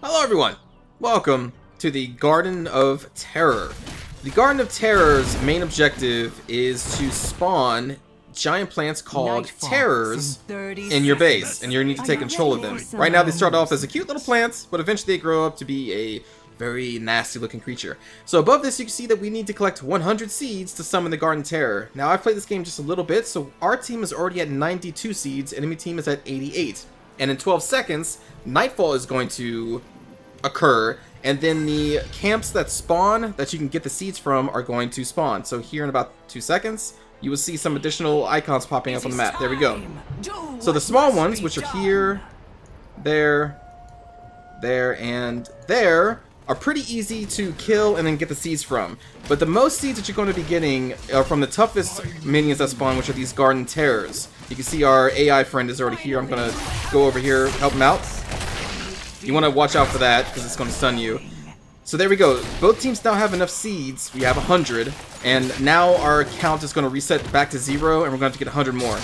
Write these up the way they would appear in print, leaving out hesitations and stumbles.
Hello everyone! Welcome to the Garden of Terror. The Garden of Terror's main objective is to spawn giant plants called terrors in your base, and you need to take control of them. Right now they start off as a cute little plants, but eventually they grow up to be a very nasty looking creature. So above this you can see that we need to collect 100 seeds to summon the Garden of Terror. Now I've played this game just a little bit, so our team is already at 92 seeds, enemy team is at 88. And in 12 seconds, nightfall is going to occur, and then the camps that spawn that you can get the seeds from are going to spawn. So here in about 2 seconds you will see some additional icons popping up on the map. There we go. So the small ones, which are here, there, and there, are pretty easy to kill and then get the seeds from. But the most seeds that you're going to be getting are from the toughest minions that spawn, which are these Garden Terrors. You can see our AI friend is already here. I'm going to go over here, help him out. You want to watch out for that, because it's going to stun you. So there we go. Both teams now have enough seeds. We have 100. And now our count is going to reset back to 0, and we're going to get 100 more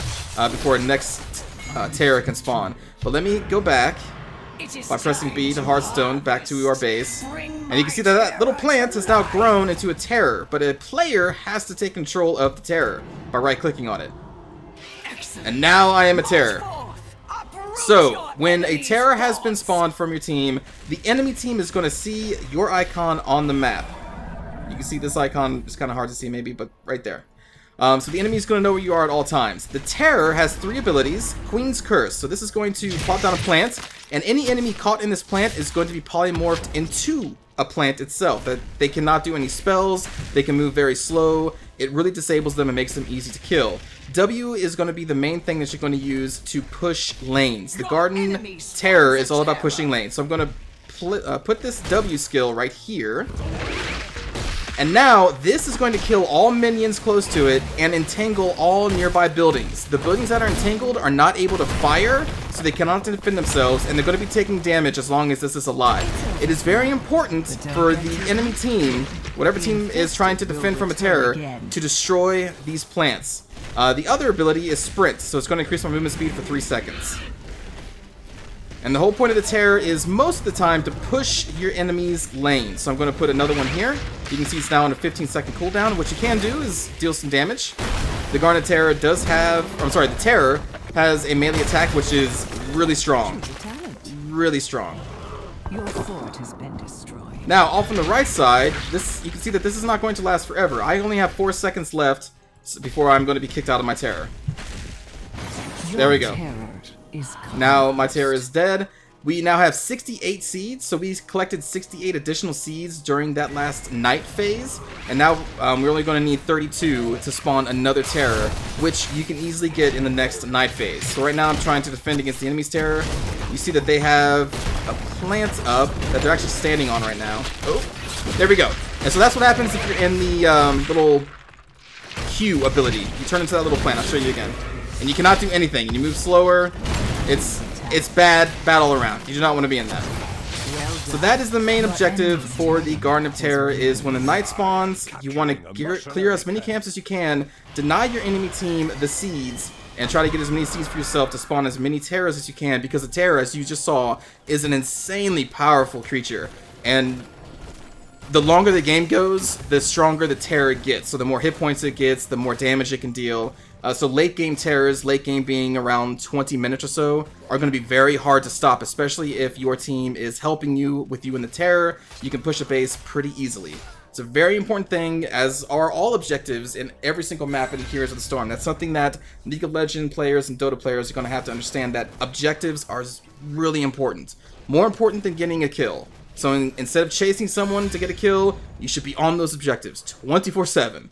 before our next terror can spawn. But let me go back by pressing B to Hearthstone back to our base. And you can see that that little plant has now grown into a terror. But a player has to take control of the terror by right-clicking on it. And now I am a terror. So, when a terror has been spawned from your team, the enemy team is going to see your icon on the map. You can see this icon, it's kind of hard to see maybe, but right there. So the enemy is going to know where you are at all times. The terror has 3 abilities. Queen's Curse. So this is going to plop down a plant, and any enemy caught in this plant is going to be polymorphed into a plant itself. That they cannot do any spells, they can move very slow. It really disables them and makes them easy to kill. W is going to be the main thing that you're going to use to push lanes. The Garden Terror is all about pushing lanes. So I'm going to put this W skill right here. And now this is going to kill all minions close to it and entangle all nearby buildings. The buildings that are entangled are not able to fire, so they cannot defend themselves, and they're going to be taking damage as long as this is alive. It is very important for the enemy team, whatever team is trying to defend from a terror, to destroy these plants. The other ability is Sprint, so it's going to increase my movement speed for 3 seconds. And the whole point of the terror is most of the time to push your enemy's lane. So I'm going to put another one here. You can see it's now on a 15-second cooldown. What you can do is deal some damage. The Garden Terror does have, the terror has a melee attack which is really strong. Really strong. Your fort has been destroyed. Now, off on the right side, you can see that this is not going to last forever. I only have 4 seconds left before I'm going to be kicked out of my terror. There we go. Now my terror is dead. We now have 68 seeds, so we collected 68 additional seeds during that last night phase, and now we're only going to need 32 to spawn another terror, which you can easily get in the next night phase. So right now I'm trying to defend against the enemy's terror. You see that they have a plant up that they're actually standing on right now. Oh, there we go. And so that's what happens if you're in the little Q ability. You turn into that little plant. I'll show you again. And you cannot do anything. You move slower. It's bad all around. You do not want to be in that. So that is the main objective for the Garden of Terror, is when the night spawns, you want to clear as many camps as you can, deny your enemy team the seeds, and try to get as many seeds for yourself to spawn as many terrors as you can, because the terror, as you just saw, is an insanely powerful creature. And the longer the game goes, the stronger the terror gets. So the more hit points it gets, the more damage it can deal. So late game terrors, late game being around 20 minutes or so, are going to be very hard to stop, especially if your team is helping you with you in the terror. You can push a base pretty easily. It's a very important thing, as are all objectives in every single map in Heroes of the Storm. That's something that League of Legends players and Dota players are going to have to understand, that objectives are really important. More important than getting a kill. So instead of chasing someone to get a kill, you should be on those objectives 24/7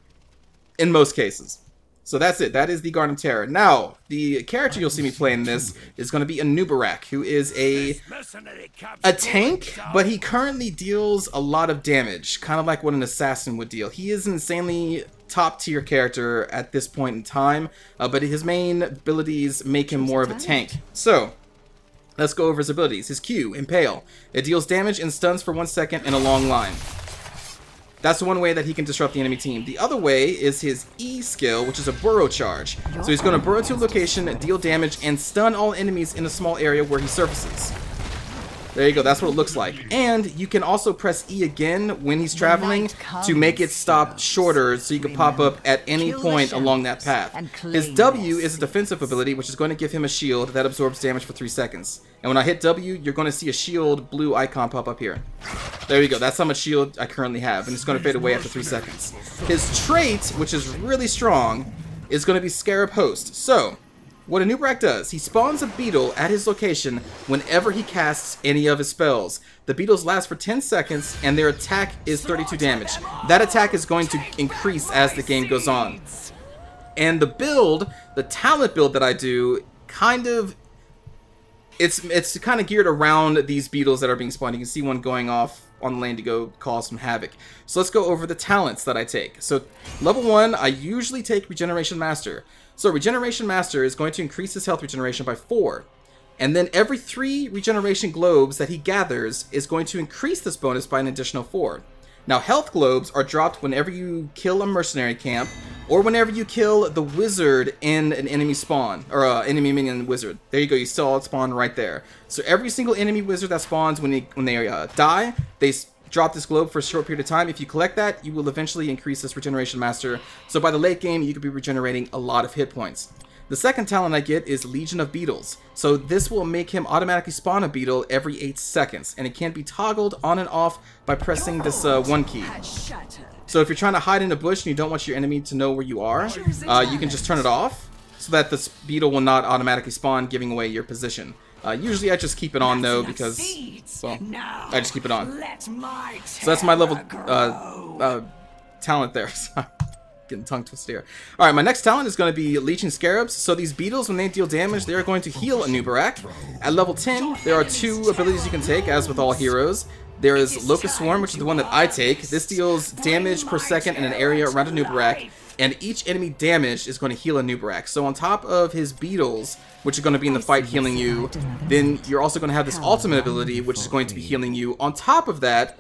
in most cases. So that's it. That is the Garden of Terror. Now, the character you'll see me playing this is going to be a Nubarak, who is a tank, but he currently deals a lot of damage, kind of like what an assassin would deal. He is an insanely top-tier character at this point in time, but his main abilities make him more of a tank. So let's go over his abilities. His Q, Impale. It deals damage and stuns for 1 second in a long line. That's one way that he can disrupt the enemy team. The other way is his E skill, which is a burrow charge. So he's going to burrow to a location, deal damage, and stun all enemies in a small area where he surfaces. There you go, that's what it looks like. And you can also press E again when he's traveling to make it stop shorter so you can pop up at any point along that path. His W is a defensive ability, which is going to give him a shield that absorbs damage for 3 seconds. And when I hit W, you're going to see a shield blue icon pop up here. There you go, that's how much shield I currently have, and it's going to fade away after 3 seconds. His trait, which is really strong, is going to be Scarab Host. So, what a Nubrak does, he spawns a beetle at his location whenever he casts any of his spells. The beetles last for 10 seconds, and their attack is 32 damage. That attack is going to increase as the game goes on. And the build, the talent build that I do, kind of, it's kind of geared around these beetles that are being spawned. You can see one going off on the lane to go cause some havoc. So let's go over the talents that I take. So level 1, I usually take Regeneration Master. So Regeneration Master is going to increase his health regeneration by 4. And then every 3 regeneration globes that he gathers is going to increase this bonus by an additional 4. Now health globes are dropped whenever you kill a mercenary camp, or whenever you kill the wizard in an enemy spawn, or enemy minion wizard. There you go, you saw it spawn right there. So every single enemy wizard that spawns when they die, they drop this globe for a short period of time. If you collect that, you will eventually increase this Regeneration Master. So by the late game, you could be regenerating a lot of hit points. The second talent I get is Legion of Beetles. So this will make him automatically spawn a beetle every 8 seconds. And it can be toggled on and off by pressing this 1 key. So if you're trying to hide in a bush and you don't want your enemy to know where you are, you can just turn it off so that this beetle will not automatically spawn, giving away your position. Usually I just keep it on though because, well, I just keep it on. So that's my level talent there. Getting tongue twisted here. Alright, my next talent is going to be Leeching Scarabs. So these beetles, when they deal damage, they are going to heal a Nubarak. At level 10, there are 2 abilities you can take, as with all heroes. There is Locust Swarm, which is the one that I take. This deals damage per second in an area around a Nubarak, and each enemy damage is going to heal a Nubarak. So on top of his beetles, which are going to be in the fight healing you, then you're also going to have this ultimate ability, which is going to be healing you. On top of that,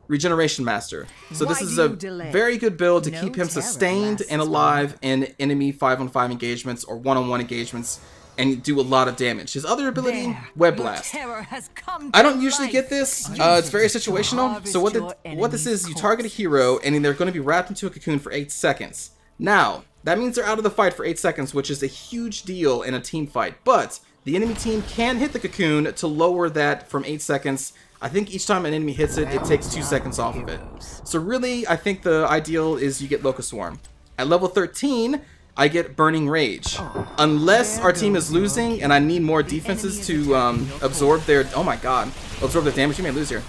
Regeneration Master. So this is a very good build to keep him sustained and alive in enemy 5-on-5 engagements or 1-on-1 engagements, and do a lot of damage. His other ability, Web Blast. I don't usually get this. It's very situational. So what this is, you target a hero, and they're going to be wrapped into a cocoon for 8 seconds. Now, that means they're out of the fight for 8 seconds, which is a huge deal in a team fight. But the enemy team can hit the cocoon to lower that from 8 seconds. I think each time an enemy hits it, it takes 2 seconds off of it. So really, I think the ideal is you get Locust Swarm. At level 13, I get Burning Rage. Unless our team is losing and I need more defenses to absorb their... Oh my god. Absorb the damage. You may lose here.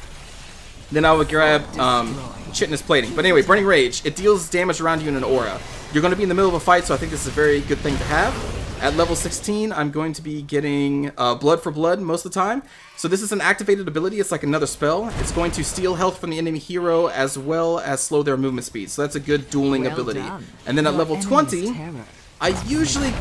Then I would grab Chitinous Plating. But anyway, Burning Rage. It deals damage around you in an aura. You're going to be in the middle of a fight, so I think this is a very good thing to have. At level 16, I'm going to be getting Blood for Blood most of the time. So this is an activated ability. It's like another spell. It's going to steal health from the enemy hero as well as slow their movement speed. So that's a good dueling ability. And then at level 20, I usually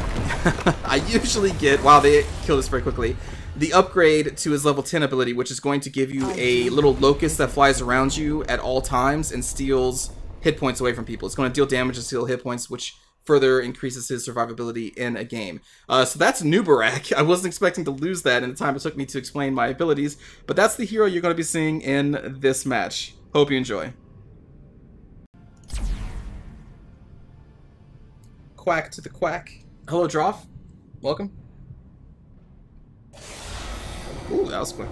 get, wow, they killed this very quickly, the upgrade to his level 10 ability, which is going to give you a little locust that flies around you at all times and steals hit points away from people. It's going to deal damage and steal hit points, which further increases his survivability in a game. So that's Nubarak. I wasn't expecting to lose that in the time it took me to explain my abilities, but that's the hero you're going to be seeing in this match. Hope you enjoy. Quack to the quack. Hello, Droff. Welcome. Ooh, that was quick.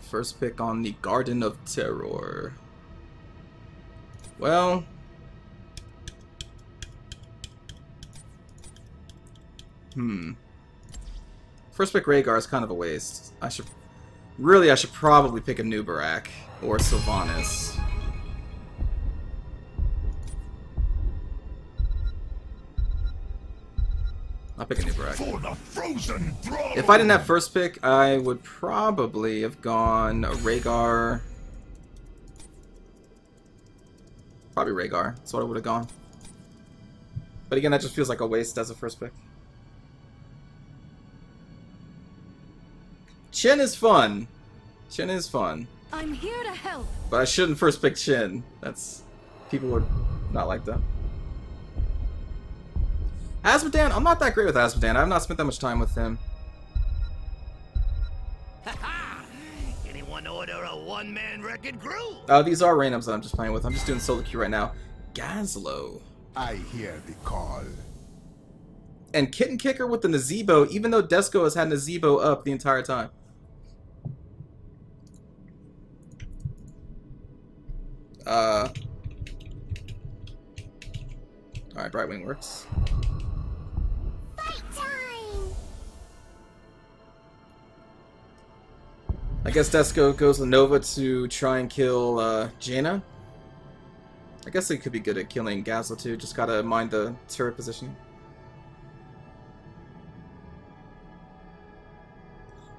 First pick on the Garden of Terror. Well, first pick Rhaegar is kind of a waste. I should probably pick a Nubarak or Sylvanas. I'll pick a Nubarak. For the frozen throne. If I didn't have first pick, I would probably have gone Rhaegar. Probably Rhaegar. That's what I would have gone. But again, that just feels like a waste as a first pick. Chen is fun. I'm here to help. But I shouldn't first pick Chen. That's... people would Not like that. Asmodan, I'm not that great with Asmodan. I have not spent that much time with him. Anyone order a one-man wrecking crew? Oh, these are randoms that I'm just playing with. I'm just doing solo queue right now. Gazlo. I hear the call. And Kitten Kicker with the Nazebo, even though Desco has had Nazebo up the entire time. Alright, Brightwing works. Fight time! I guess Desco goes with Nova to try and kill Jaina. I guess they could be good at killing Gazla too, just gotta mind the turret position.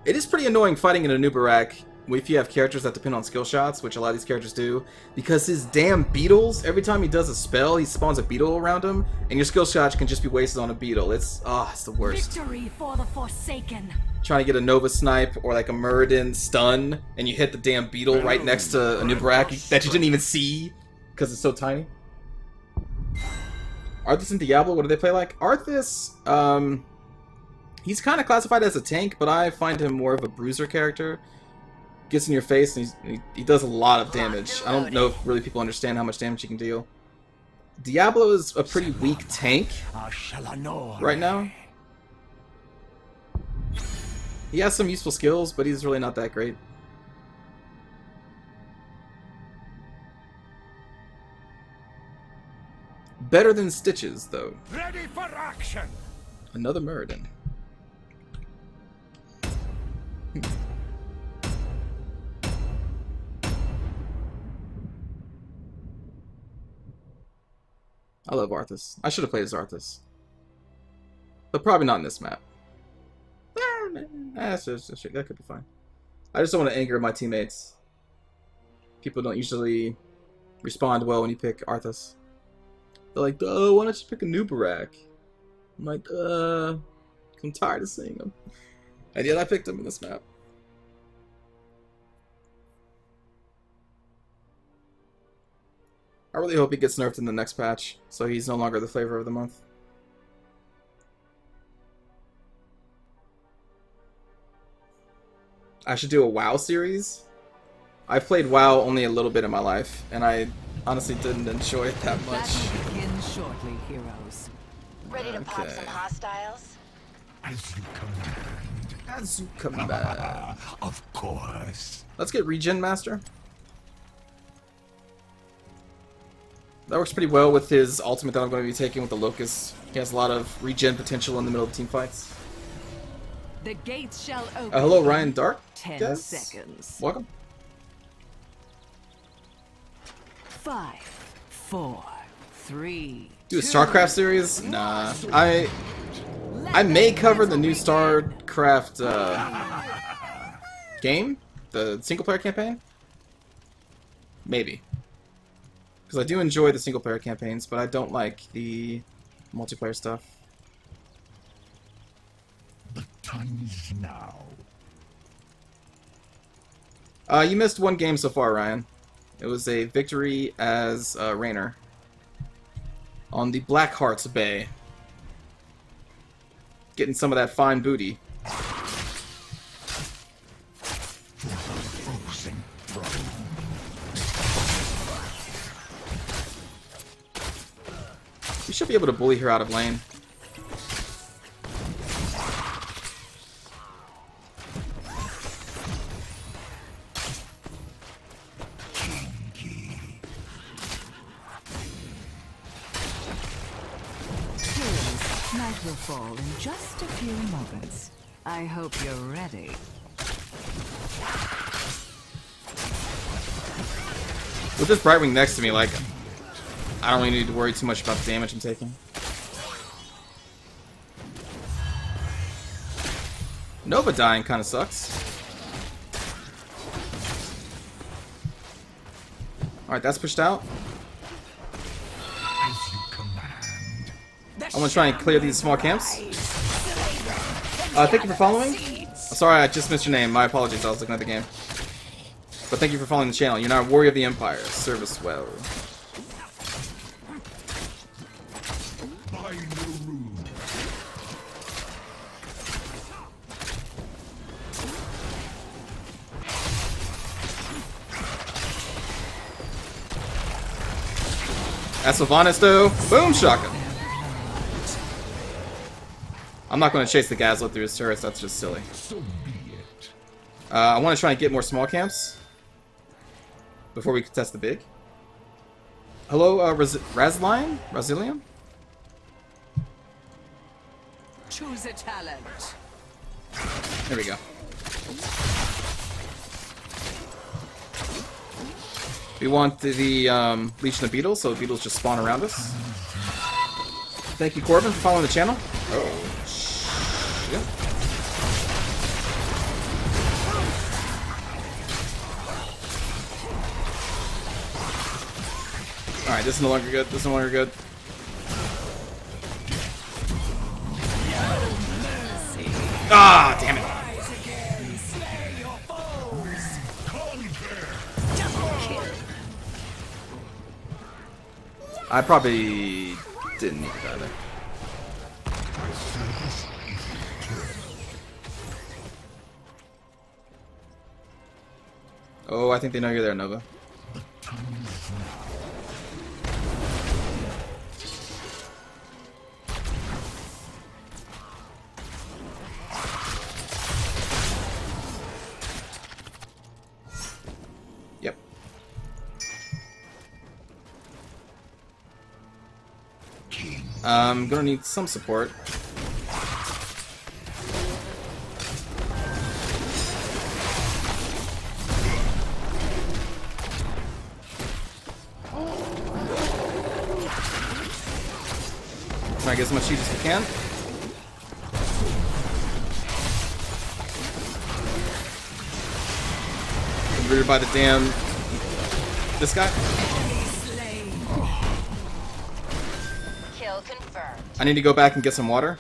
It is pretty annoying fighting in a Nubarak if you have characters that depend on skill shots, which a lot of these characters do, because his damn beetles, every time he does a spell, he spawns a beetle around him, and your skill shot can just be wasted on a beetle. It's the worst. Victory for the Forsaken. Trying to get a Nova Snipe or like a Muradin stun, and you hit the damn beetle right next to a Nubarak that you didn't even see because it's so tiny. Arthas and Diablo, what do they play like? Arthas, he's kind of classified as a tank, but I find him more of a bruiser character. Gets in your face and he does a lot of damage. I don't know if really people understand how much damage he can deal. Diablo is a pretty weak tank right now. He has some useful skills, but he's really not that great. Better than Stitches, though. Ready for action! Another Muradin. I love Arthas. I should have played as Arthas. But probably not in this map. That could be fine. I just don't want to anger my teammates. People don't usually respond well when you pick Arthas. They're like, oh, why don't you pick a Nubarak? I'm like, I'm tired of seeing him. And yet I picked him in this map. I really hope he gets nerfed in the next patch, so he's no longer the flavor of the month. I should do a WoW series. I've played WoW only a little bit in my life, and I honestly didn't enjoy it that much. Battle begins shortly, heroes. Ready to pop some hostiles? As you command. As you command. Of course. Let's get Regen Master. That works pretty well with his ultimate that I'm going to be taking with the Locust. He has a lot of regen potential in the middle of team fights. The gates shall open. Hello, Ryan Dark. 10 seconds. Welcome. 5, 4, 3. Do a StarCraft series? Nah. I may cover the new StarCraft game, the single player campaign. Maybe. Because I do enjoy the single player campaigns, but I don't like the multiplayer stuff. The time is now. You missed one game so far, Ryan. It was a victory as Raynor on the Blackheart's Bay. Getting some of that fine booty. You should be able to bully her out of lane. Night will fall in just a few moments. I hope you're ready. With this Brightwing next to me, like, I don't really need to worry too much about the damage I'm taking. Nova dying kind of sucks. Alright, that's pushed out. As you command. I'm gonna try and clear these small camps. Thank you for following. Sorry, I just missed your name. My apologies, I was looking at the game. But thank you for following the channel. You're now a warrior of the Empire. Serve us well. By no rule. That's Sylvanas though. Boom shotgun. I'm not going to chase the Gazlo through his turrets, that's just silly. So be it. I want to try and get more small camps before we contest the big. Hello, Razilium? Choose a talent. There we go. We want the Legion of Beetles, so the beetles just spawn around us. Thank you, Corbin, for following the channel. Oh, shit. Alright, this is no longer good. This is no longer good. Ah, damn it. I probably didn't need to die there. Oh, I think they know you're there, Nova. Yep. I'm gonna need some support. Try to get as much heat as we can. Converted by the damn... this guy? Kill confirmed. I need to go back and get some water.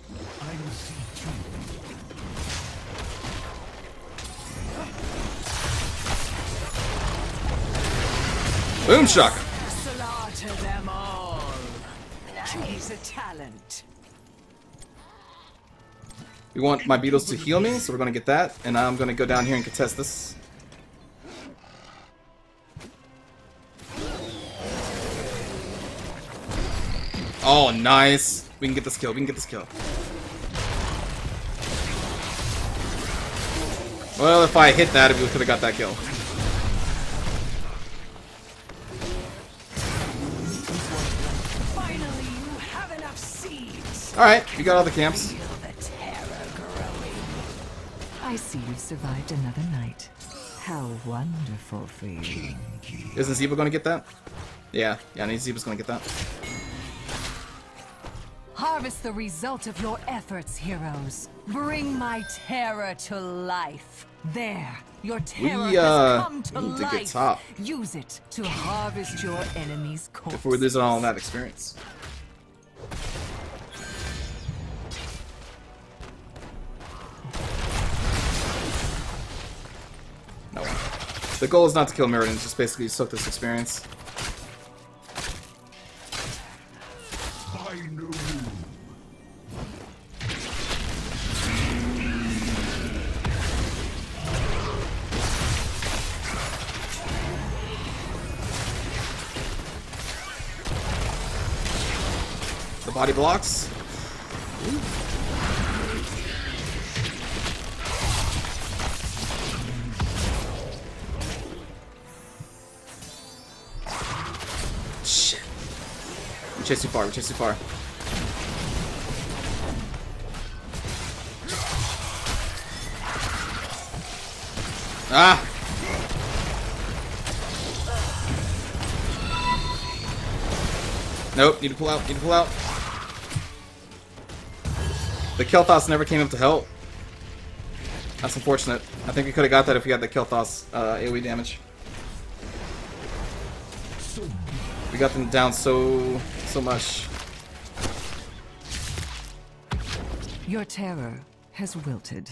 I will see to Boom shotgun. Slaughter them all. Choose a talent. We want my beetles to heal me, so we're gonna get that, and I'm gonna go down here and contest this. Oh, nice. We can get this kill. We can get this kill. Well, if I hit that, we could have got that kill. Finally, you have enough seeds. Alright, we got all the camps. Feel the terror growing. I see you survived another night. How wonderful for you. Isn't Zeba gonna get that? Yeah, I need Zeba's gonna get that. Harvest the result of your efforts, heroes. Bring my terror to life. There, your terror has come to need to life. get top. Use it to harvest your enemy's corpse. Before we lose all that experience. No. The goal is not to kill Mirrodin, it's just basically soak this experience. by no rule. The body blocks. Shit. We chase too far, we chase too far. Ah! Nope, need to pull out, need to pull out. The Kel'Thas never came up to help. That's unfortunate. I think we could have got that if we had the Kel'Thas AoE damage. We got them down so much. Your terror has wilted.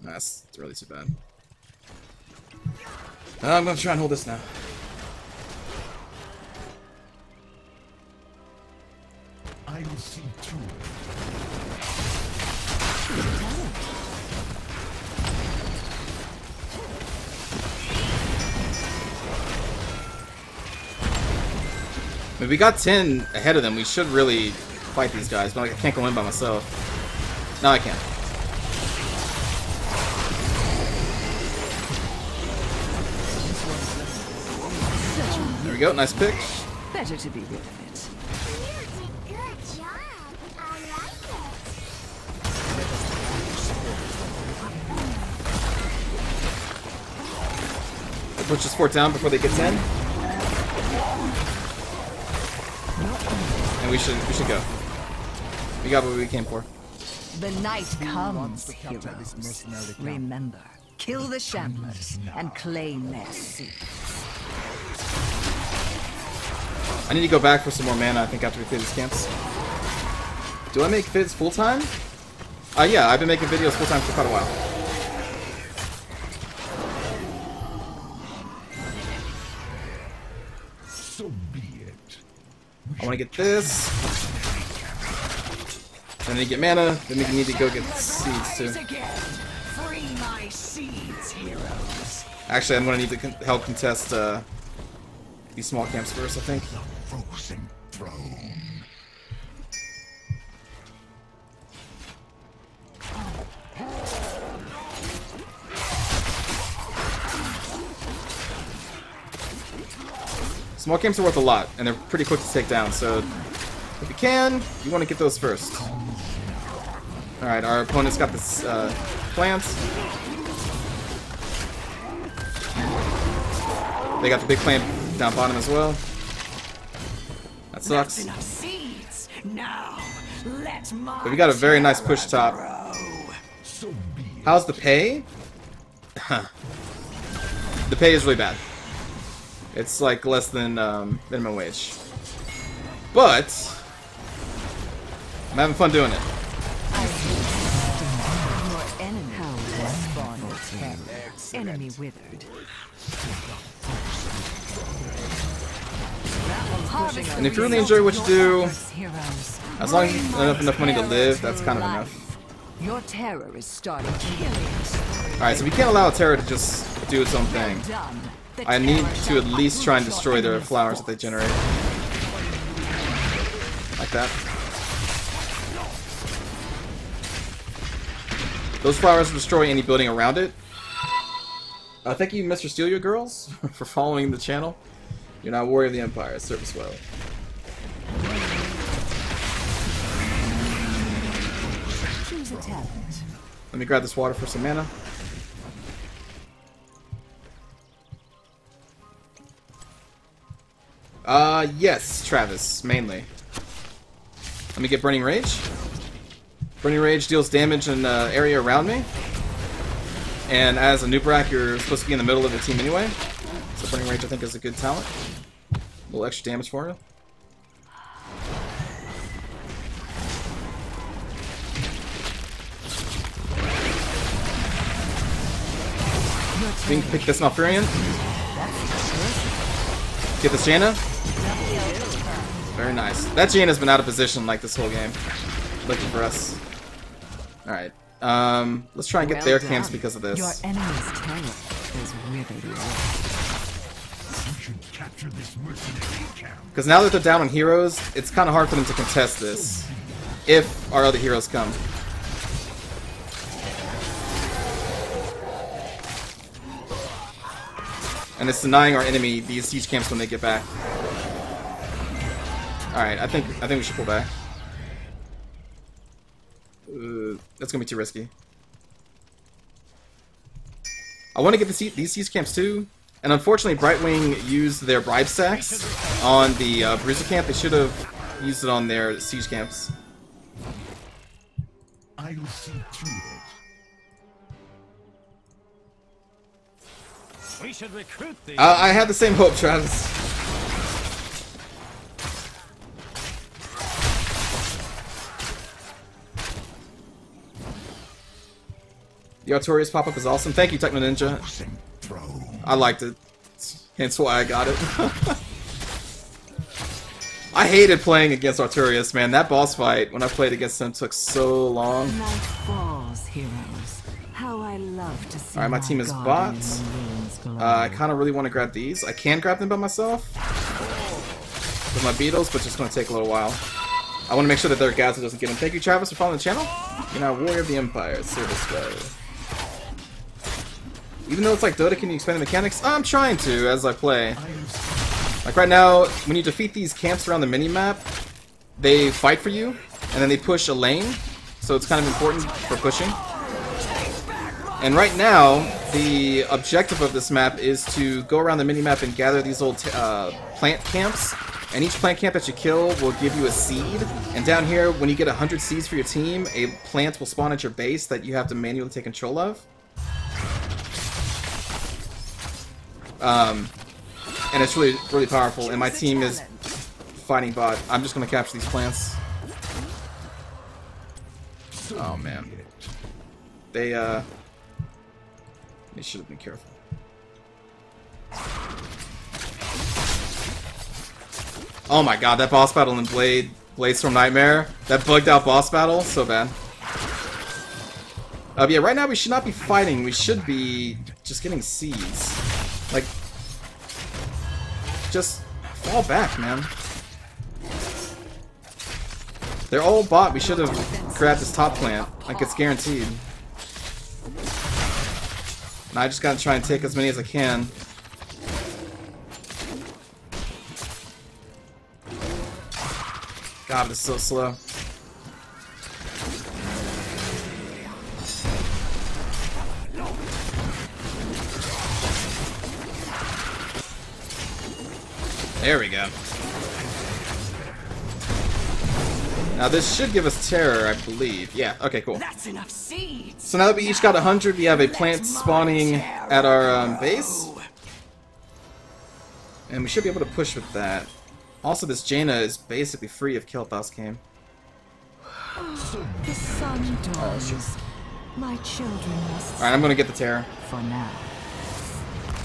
That's really too bad. I'm gonna try and hold this now. I'll see to it. I mean, we got 10 ahead of them. We should really fight these guys, but like, I can't go in by myself. No, I can't. There we go. Nice pick. Better to be rid of it. You did good job. I like it. Push this fort down before they get 10. And we should go. We got what we came for. The night comes, heroes. Remember, kill the shamblers and claim their seats. I need to go back for some more mana, I think, after we clear these camps. Do I make vids full-time? Yeah, I've been making videos full-time for quite a while. So be it. I want to get this. Then I need to get mana, then we need to go get seeds, too. Free my seeds, heroes. Actually, I'm going to need to help contest these small camps first, I think. Frozen throne. Small camps are worth a lot, and they're pretty quick to take down, so if you can, you want to get those first. Alright, our opponent's got this plant. They got the big plant down bottom as well. That sucks. Enough seeds. Now, let my But we got a very nice push top. So be it. How's the pay? The pay is really bad. It's like less than minimum wage. But I'm having fun doing it. Your enemy has spawned terror. Enemy withered. And if you really enjoy what you do, Heroes. as long as you have enough money to live, that's kind of enough. Your terror is starting to kill it. Alright, so we can't allow Terra to just do its own thing. Done. The I need terror to at shall least try and uproot destroy your their enemy's flowers that they generate. Like that. Those flowers destroy any building around it. Thank you, Mr. Steal Your Girls, for following the channel. You're not a warrior of the Empire. Serve us well. Choose a talent. Let me grab this water for some mana. Yes, Travis, mainly. Let me get Burning Rage. Burning Rage deals damage in the area around me. And as a Nubrak, you're supposed to be in the middle of the team anyway. So Burning Rage, I think, is a good talent. A little extra damage for you. We can pick this Malfurion. Get this Jaina. Very nice. That Jaina's been out of position like this whole game. Looking for us. Alright. Let's try and get their camps because of Your this. enemy's terror is withered away. You should capture this mercenary camp. Because now that they're down on heroes, it's kind of hard for them to contest this. If our other heroes come. And it's denying our enemy these siege camps when they get back. Alright, I think we should pull back. That's gonna be too risky. I want to get these siege camps too, and unfortunately Brightwing used their bribe stacks on the Bruiser camp. They should have used it on their siege camps. I'll see to it. We should recruit these. I had the same hope, Travis. The Artorias pop-up is awesome. Thank you, Techno Ninja. Frozen throne. I liked it. Hence why I got it. I hated playing against Arturius, man. That boss fight, when I played against him, took so long. Night falls, heroes. How I love to see. Alright, my team is bots. I kind of really want to grab these. I can grab them by myself with my beetles, but it's going to take a little while. I want to make sure that their Gaza doesn't get them. Thank you, Travis, for following the channel. You're now Warrior of the Empire. Service guy. Even though it's like Dota, can you explain the mechanics? I'm trying to as I play. Like right now, when you defeat these camps around the mini-map, they fight for you, and then they push a lane, so it's kind of important for pushing. And right now, the objective of this map is to go around the mini-map and gather these old plant camps, and each plant camp that you kill will give you a seed. And down here, when you get 100 seeds for your team, a plant will spawn at your base that you have to manually take control of. And it's really, really powerful, and my team is fighting bot. I'm just gonna capture these plants. Oh man. They should have been careful. Oh my god, that boss battle in Bladestorm Nightmare. That bugged out boss battle, so bad. Yeah, right now we should not be fighting, we should be just getting seeds. Like, just fall back, man. They're all bot. We should have grabbed this top plant. Like, it's guaranteed. And I just gotta try and take as many as I can. God, it's so slow. There we go. Now this should give us terror, I believe. Yeah, okay, cool. That's enough seeds. So now that we each got 100, we have a plant spawning at our base. And we should be able to push with that. Also, this Jaina is basically free if Kel'Thas came. The sun dawns. My children must. Alright, I'm gonna get the terror. For now.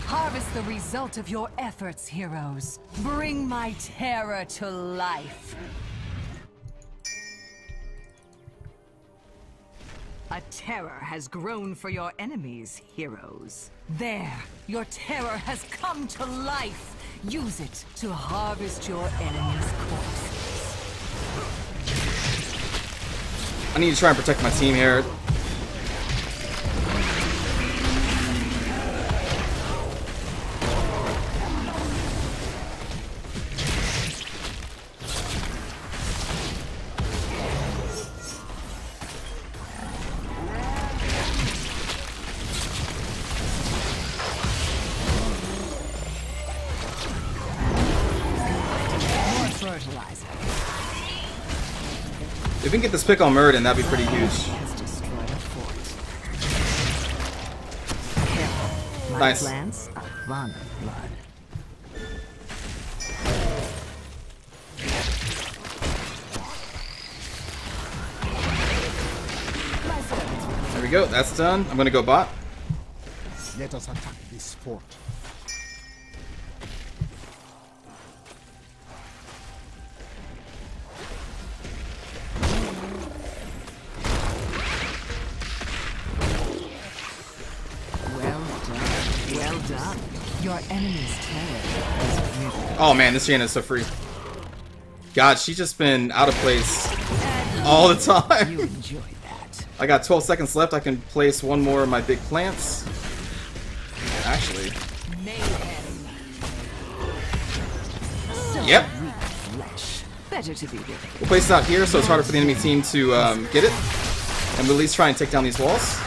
Harvest the result of your efforts, heroes. Bring my terror to life. A terror has grown for your enemies, heroes. There, your terror has come to life. Use it to harvest your enemies' corpses. I need to try and protect my team here. If we can get this pick on Muradin, that'd be pretty huge. Nice. There we go, that's done. I'm gonna go bot. Let us attack this fort. Well done. Your enemy's terror is real. Oh man, this Jaina is so free. God, she's just been out of place all the time. You enjoy that. I got 12 seconds left. I can place one more of my big plants. Actually. Mayhem. So Yep. flesh. Better to be living. We'll place it out here so it's harder for the enemy team to get it. And we'll at least try and take down these walls.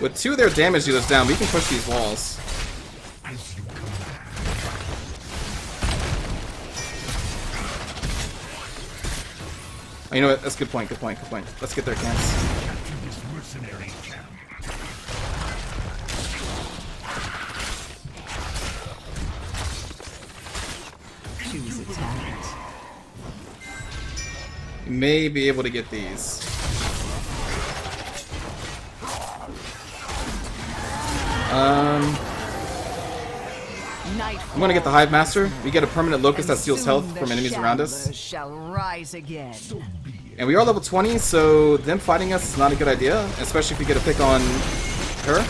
With 2 of their damage dealers down, we can push these walls. Oh, you know what? That's a good point, good point, good point. Let's get their camps. Capture this mercenary camp. Choose a talent. We may be able to get these. I'm gonna get the Hive Master. We get a permanent locust that steals health from enemies around us. Shall rise again. And we are level 20, so them fighting us is not a good idea, especially if we get a pick on her.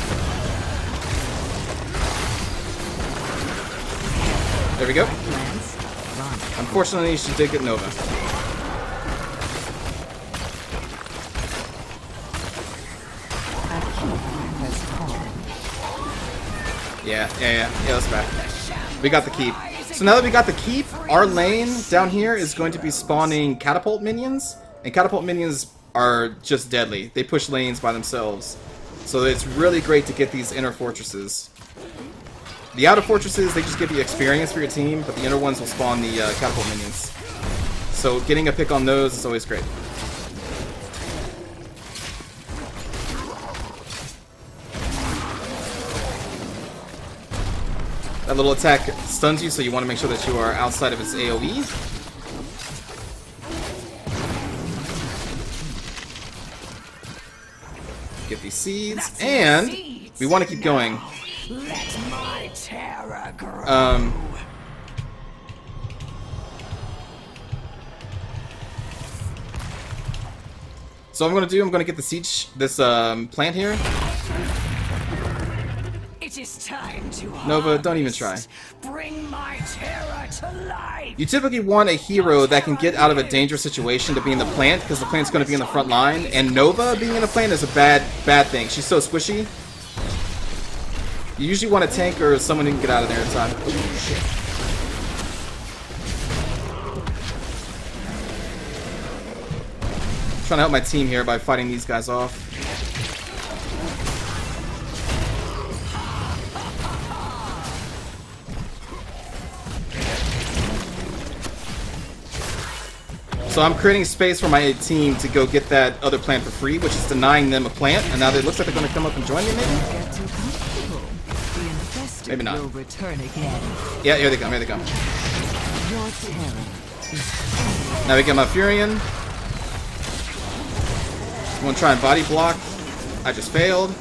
There we go. Unfortunately, she did get Nova. Yeah, that's bad. We got the keep. So now that we got the keep, our lane down here is going to be spawning catapult minions. And catapult minions are just deadly. They push lanes by themselves. So it's really great to get these inner fortresses. The outer fortresses, they just give you experience for your team, but the inner ones will spawn the catapult minions. So getting a pick on those is always great. That little attack stuns you, so you want to make sure that you are outside of its AoE. Get these seeds, and we want to keep going. Let my terror grow. So what I'm going to do, I'm going to get the siege, this plant here. It is time to Nova, don't even try. Bring my terror to life. You typically want a hero that can get out of a dangerous situation to be in the plant, because the plant's going to be in the front line, and Nova being in a plant is a bad thing. She's so squishy. You usually want a tank or someone who can get out of there in time. Oh, shit. I'm trying to help my team here by fighting these guys off. So I'm creating space for my team to go get that other plant for free, which is denying them a plant, and now it looks like they're going to come up and join me, maybe? Maybe not. Yeah, here they come, here they come. Now we get my Furion. I'm going to try and body block. I just failed.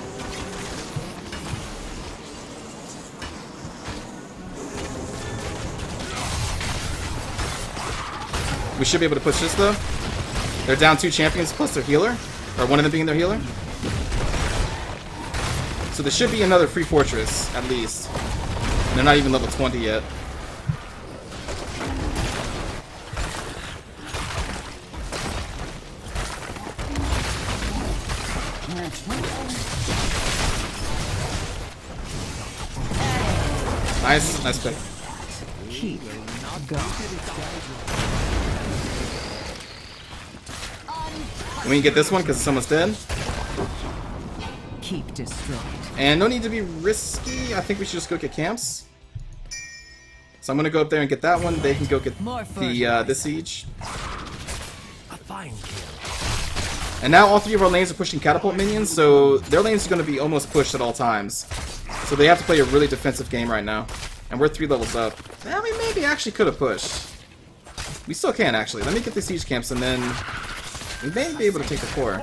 We should be able to push this, though. They're down 2 champions plus their healer. Or one of them being their healer. So there should be another free fortress, at least. And they're not even level 20 yet. Nice, nice pick. Keep going. We can get this one because someone's dead. Keep destroyed. And no need to be risky. I think we should just go get camps. So I'm gonna go up there and get that one. They can go get the siege. And now all 3 of our lanes are pushing catapult minions, so their lanes are gonna be almost pushed at all times. So they have to play a really defensive game right now. And we're 3 levels up. Well, we maybe actually could have pushed. We still can, actually. Let me get the siege camps, and then we may be able to take the core.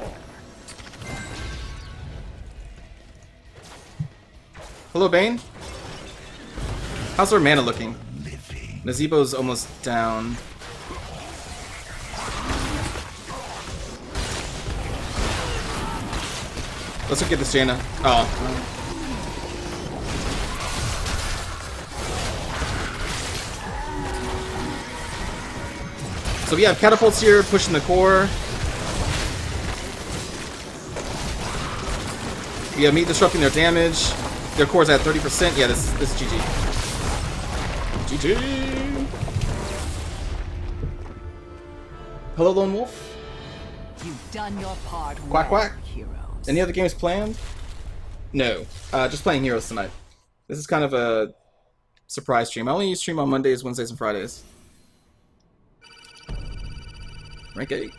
Hello, Bane. How's our mana looking? Nazebo's almost down. Let's look at this Jaina. Oh. So we have catapults here pushing the core. We have meat disrupting their damage. Their core's at 30%. Yeah, this is GG. GG. Hello, Lone Wolf. You've done your part. Quack quack. Heroes. Any other games planned? No. Just playing Heroes tonight. This is kind of a surprise stream. I only stream on Mondays, Wednesdays, and Fridays. Rank 8.